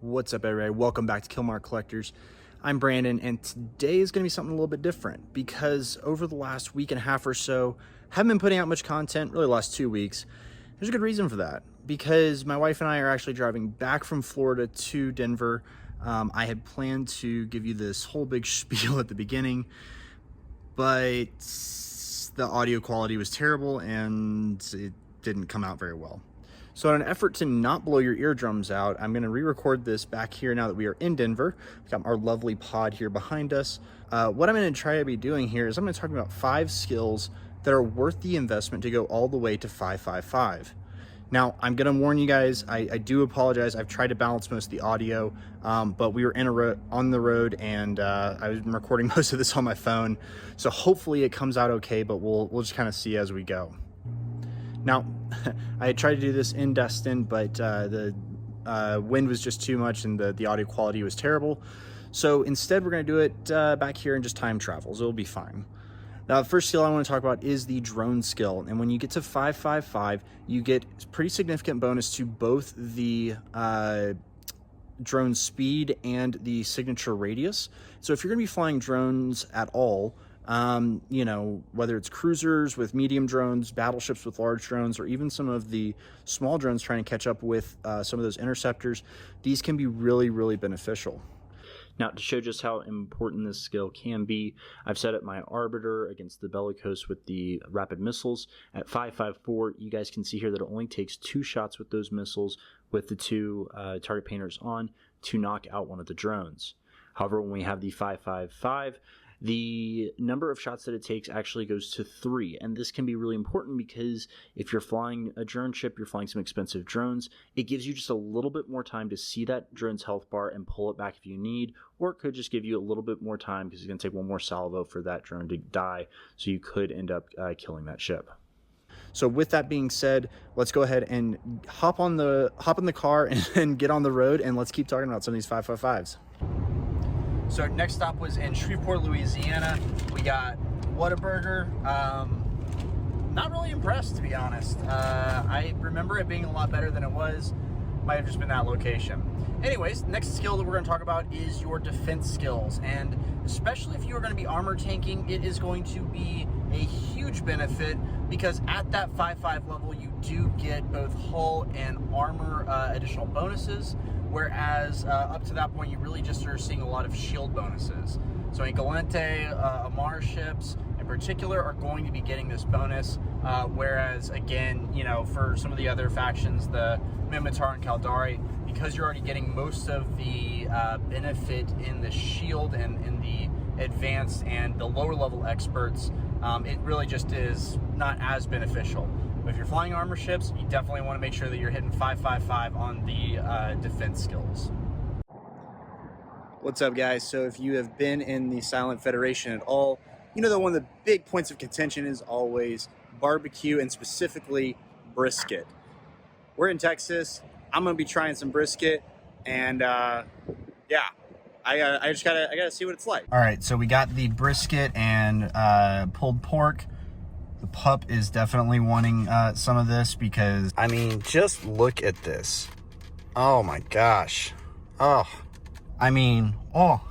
What's up, everybody? Welcome back to Killmark Collectors. I'm Brandon, and today is going to be something a little bit different because over the last week and a half or so, haven't been putting out much content, really the last 2 weeks. There's a good reason for that, because my wife and I are actually driving back from Florida to Denver. I had planned to give you this whole big spiel at the beginning, but the audio quality was terrible and it didn't come out very well. So in an effort to not blow your eardrums out, I'm going to re-record this back here now that we are in Denver. We've got our lovely pod here behind us. What I'm going to try to be doing here is I'm going to talk about 5 skills that are worth the investment to go all the way to 555. Now, I'm going to warn you guys, I do apologize. I've tried to balance most of the audio, but we were on the road, and I was recording most of this on my phone. So hopefully it comes out okay, but we'll just kind of see as we go. Now, I had tried to do this in Destin, but the wind was just too much and the audio quality was terrible. So instead, we're going to do it back here and just time travel, so it'll be fine. Now, the first skill I want to talk about is the drone skill. And when you get to 555, you get pretty significant bonus to both the drone speed and the signature radius. So if you're going to be flying drones at all, you know, whether it's cruisers with medium drones, battleships with large drones, or even some of the small drones trying to catch up with some of those interceptors, these can be really, really beneficial. Now, to show just how important this skill can be, I've set up my Arbiter against the Bellicose with the rapid missiles at 554. You guys can see here that it only takes 2 shots with those missiles with the 2 target painters on to knock out one of the drones. However, when we have the 555, the number of shots that it takes actually goes to 3, and this can be really important because if you're flying a drone ship, you're flying some expensive drones, it gives you just a little bit more time to see that drone's health bar and pull it back if you need, or it could just give you a little bit more time because it's going to take one more salvo for that drone to die, so you could end up killing that ship. So with that being said, let's go ahead and hop in the car and get on the road, and let's keep talking about some of these 555s. So next stop was in Shreveport, Louisiana. We got Whataburger. Not really impressed, to be honest. I remember it being a lot better than it was. Might have just been that location. Anyways, next skill that we're going to talk about is your defense skills. And especially if you are going to be armor tanking, it is going to be a huge benefit because at that 5.5 level, you do get both hull and armor additional bonuses. Whereas up to that point, you really just are seeing a lot of shield bonuses. So Galente, Amar ships in particular are going to be getting this bonus. Whereas again, you know, for some of the other factions, the Minmatar and Caldari, because you're already getting most of the benefit in the shield and in the advanced and the lower level experts, it really just is not as beneficial. But if you're flying armor ships, you definitely want to make sure that you're hitting 555 on the defense skills. What's up, guys? So if you have been in the Silent Federation at all, you know that one of the big points of contention is always barbecue and specifically brisket. We're in Texas. I'm going to be trying some brisket, and yeah, I gotta see what it's like. All right, so we got the brisket and pulled pork. The pup is definitely wanting some of this because, I mean, just look at this. Oh my gosh. Oh, I mean, oh.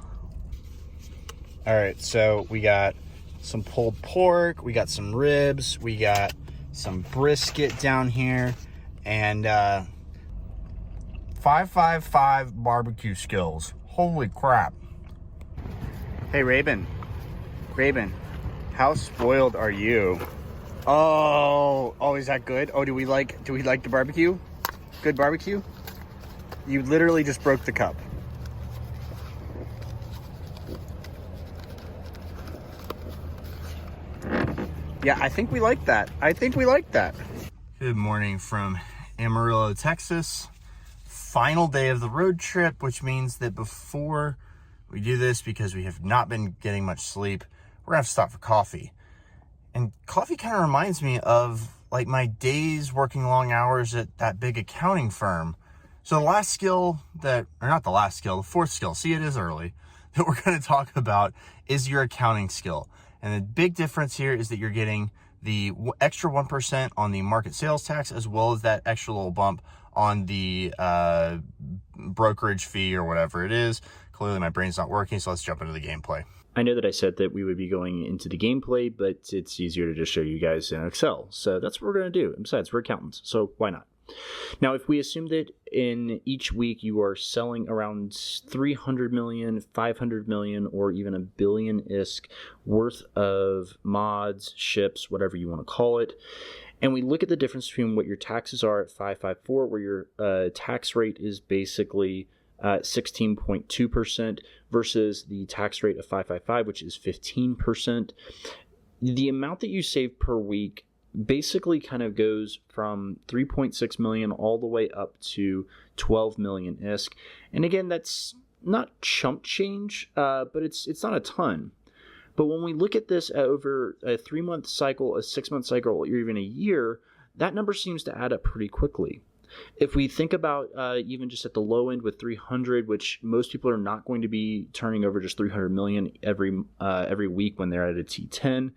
All right, so we got some pulled pork, we got some ribs, we got some brisket down here, and 555 barbecue skills. Holy crap. Hey, Raven, how spoiled are you? Oh, is that good? Oh, do we like the barbecue? Good barbecue? You literally just broke the cup. Yeah, I think we like that. Good morning from Amarillo, Texas. Final day of the road trip, which means that before we do this, because we have not been getting much sleep, we're gonna have to stop for coffee. And coffee kind of reminds me of like my days working long hours at that big accounting firm. So the last skill the fourth skill, see, it is early, that we're going to talk about is your accounting skill. And the big difference here is that you're getting the extra 1% on the market sales tax, as well as that extra little bump on the brokerage fee or whatever it is. Clearly my brain's not working, so let's jump into the gameplay. I know that I said that we would be going into the gameplay, but it's easier to just show you guys in Excel. So that's what we're going to do. And besides, we're accountants, so why not? Now, if we assume that in each week you are selling around 300 million, 500 million, or even a billion ISK worth of mods, ships, whatever you want to call it, and we look at the difference between what your taxes are at 554, where your tax rate is basically 16.2% versus the tax rate of 555, which is 15%. The amount that you save per week basically kind of goes from 3.6 million all the way up to 12 million ISK. And again, that's not chump change, but it's not a ton. But when we look at this over a 3-month cycle, a 6-month cycle, or even a year, that number seems to add up pretty quickly. If we think about even just at the low end with 300, which most people are not going to be turning over just 300 million every week when they're at a T10,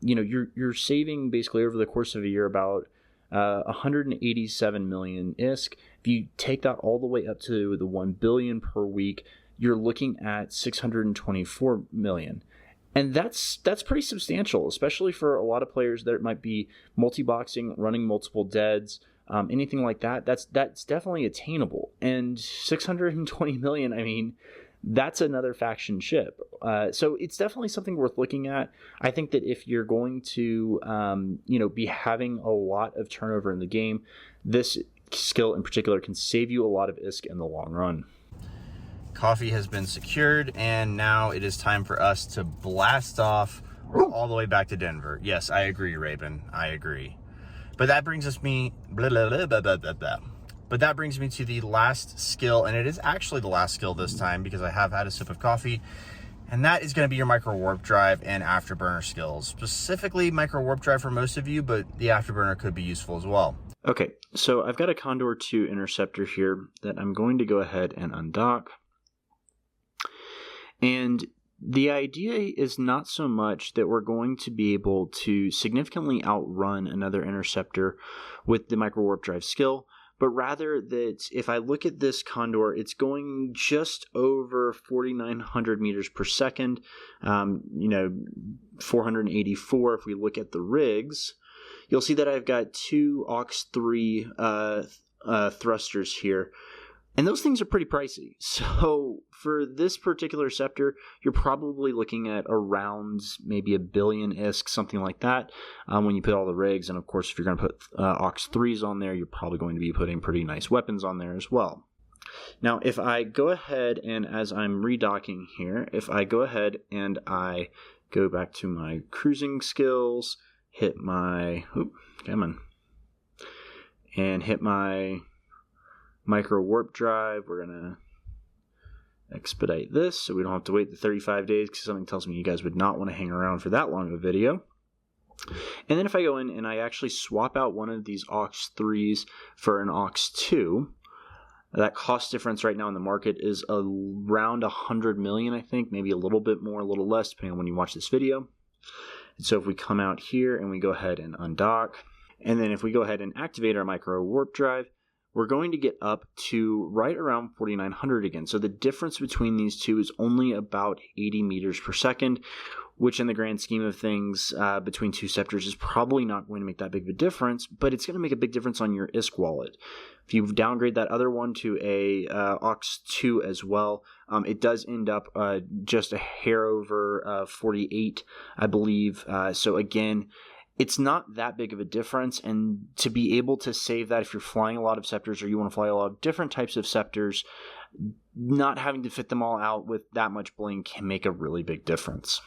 you're saving basically over the course of a year about 187 million ISK. If you take that all the way up to the 1 billion per week, you're looking at 624 million. And that's pretty substantial, especially for a lot of players that might be multi-boxing, running multiple deads, anything like that. That's definitely attainable. And 620 million, I mean, that's another faction ship. So it's definitely something worth looking at. I think that if you're going to, be having a lot of turnover in the game, this skill in particular can save you a lot of ISK in the long run. Coffee has been secured, and now it is time for us to blast off all the way back to Denver. Yes, I agree, Raven. I agree. But that brings me to the last skill, and it is actually the last skill this time because I have had a sip of coffee, and that is going to be your micro warp drive and afterburner skills. Specifically micro warp drive for most of you, but the afterburner could be useful as well. Okay, so I've got a Condor 2 interceptor here that I'm going to go ahead and undock. And the idea is not so much that we're going to be able to significantly outrun another interceptor with the micro warp drive skill, but rather that if I look at this Condor, it's going just over 4,900 meters per second, 484 if we look at the rigs. You'll see that I've got two AUX-3 thrusters here. And those things are pretty pricey. So for this particular scepter, you're probably looking at around maybe a billion ISK, something like that, when you put all the rigs. And of course, if you're going to put AUX-3s on there, you're probably going to be putting pretty nice weapons on there as well. Now, if I go ahead and as I'm redocking here, if I go ahead and I go back to my cruising skills, hit my, hit my micro warp drive, we're going to expedite this so we don't have to wait the 35 days because something tells me you guys would not want to hang around for that long of a video. And then if I go in and I actually swap out one of these AUX-3s for an AUX-2, that cost difference right now in the market is around 100 million, I think, maybe a little bit more, a little less, depending on when you watch this video. And so if we come out here and we go ahead and undock, and then if we go ahead and activate our micro warp drive, we're going to get up to right around 4,900 again. So the difference between these two is only about 80 meters per second, which in the grand scheme of things between two scepters is probably not going to make that big of a difference, but it's going to make a big difference on your ISK wallet. If you downgrade that other one to a AUX-2 as well, it does end up just a hair over 48, I believe. So again, it's not that big of a difference, and to be able to save that if you're flying a lot of scepters or you want to fly a lot of different types of scepters, not having to fit them all out with that much bling can make a really big difference.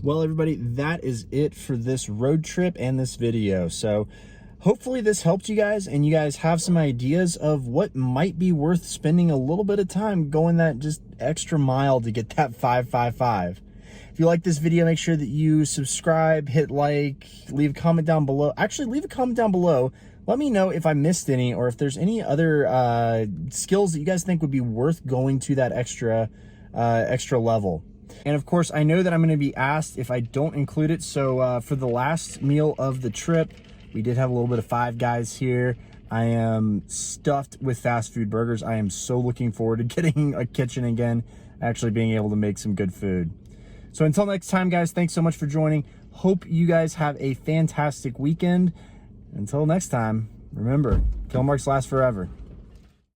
Well, everybody, that is it for this road trip and this video. So hopefully this helped you guys and you guys have some ideas of what might be worth spending a little bit of time going that just extra mile to get that 555. If you like this video, make sure that you subscribe, hit like, leave a comment down below. Actually, leave a comment down below. Let me know if I missed any or if there's any other skills that you guys think would be worth going to that extra level. And of course, I know that I'm going to be asked if I don't include it. So for the last meal of the trip, we did have a little bit of Five Guys here. I am stuffed with fast food burgers. I am so looking forward to getting a kitchen again, actually being able to make some good food. So until next time, guys, thanks so much for joining. Hope you guys have a fantastic weekend. Until next time, remember, kill marks last forever.